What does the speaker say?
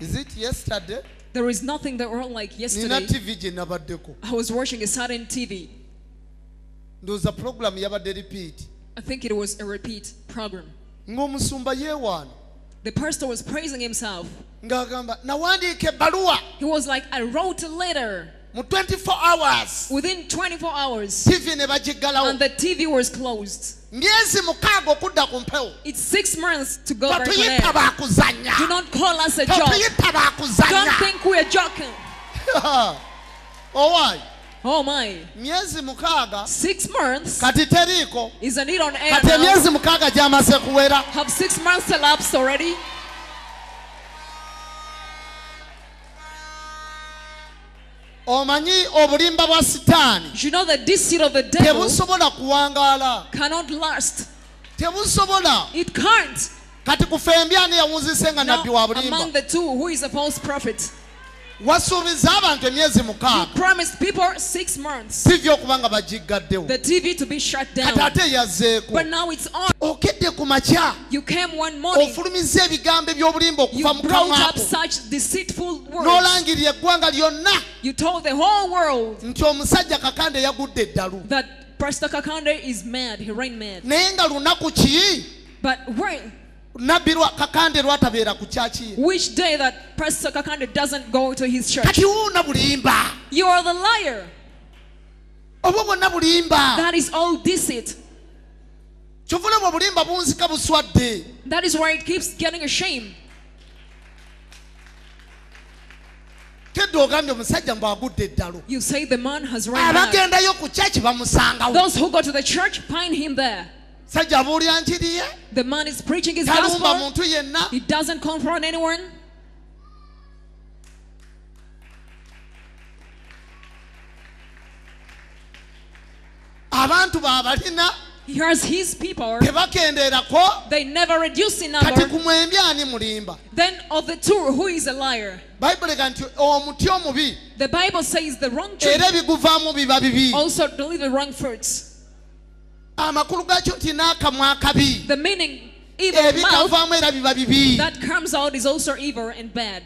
Is it yesterday? There is nothing that wrong like yesterday. I was watching a certain TV. There was a program yabadde repeat. I think it was a repeat program. Ng'omusumba yeewaana. The pastor was praising himself. Ng'agamba nawandiika ebbaluwa. He was like, I wrote a letter. Mu 24 hours. Within 24 hours. TV ne bagiggalawo. And the TV was closed. Myezi mukaaga okudda ku mpewo. It's 6 months to go back to air. Totuyita baakuzannya. Do not call us a joke. Totuyita baakuzannya. Don't think we are joking. Oh why? Oh my. Myezi mukaaga. 6 months. Kati teriiko. Isn't it on air Kati now? myezi mukaaga gyamaze kuwera. Have 6 months elapsed already? Omanyi obulimba bwa sitaani. You know that this seed of the devil tebusobola kuwangaala. cannot last. Tebusobola. It can't. Kati kufe embyani yawunzise nga nabbi wa bulimba. Among the two, who is a false prophet? Wasuubiza abantu emyezi mukaaga. He promised people 6 months. TV okuba nga bagiggaddewo. The TV to be shut down. Kati ate yazzeeko. But now it's on. Okedde ku makya. You came one morning. Ofulumizza ebigambo eby'obulimba okuva mu You brought kamwa up ko. such deceitful words. N'olangirira eggwanga lyonna. You told the whole world nti omusajja Kakande yagudde eddalu. that Pastor Kakande is mad. He ran mad. Naye nga lunaku ki? But when? Nabbi Kakande lwatabeera ku kyaki. Which day that Pastor Kakande doesn't go to his church? Kati wuuna bulimba. You are the liar. Obwo bwonna bulimba. That is all deceit. Kyovula bwe bulimba bunzika buswadde. That is why it keeps getting ashamed. Kedde ogambye omusajja mbu agudde eddalu. You say the man has run mad. Abagendayo ku kyaki bamusangawo. Those who go to the church find him there. Sajja abuulira njiri ye. The man is preaching his Talumba gospel. muntu yenna. He doesn't confront anyone. Abantu baabalina. He has his people. Tebakendeerako. They never reduce in number. Kati ku mwembi ani mulimba. Then of the two, who is a liar? Bayibuli ega nti omuti omubi. The Bible says the wrong tree Era ebiguvaamu biba bibi. also deliver wrong fruits. Amakulu gaakyo nti n'akamwa akabi. The meaning, evil mouth Ebikavaamu era biba bibi. that comes out is also evil and bad.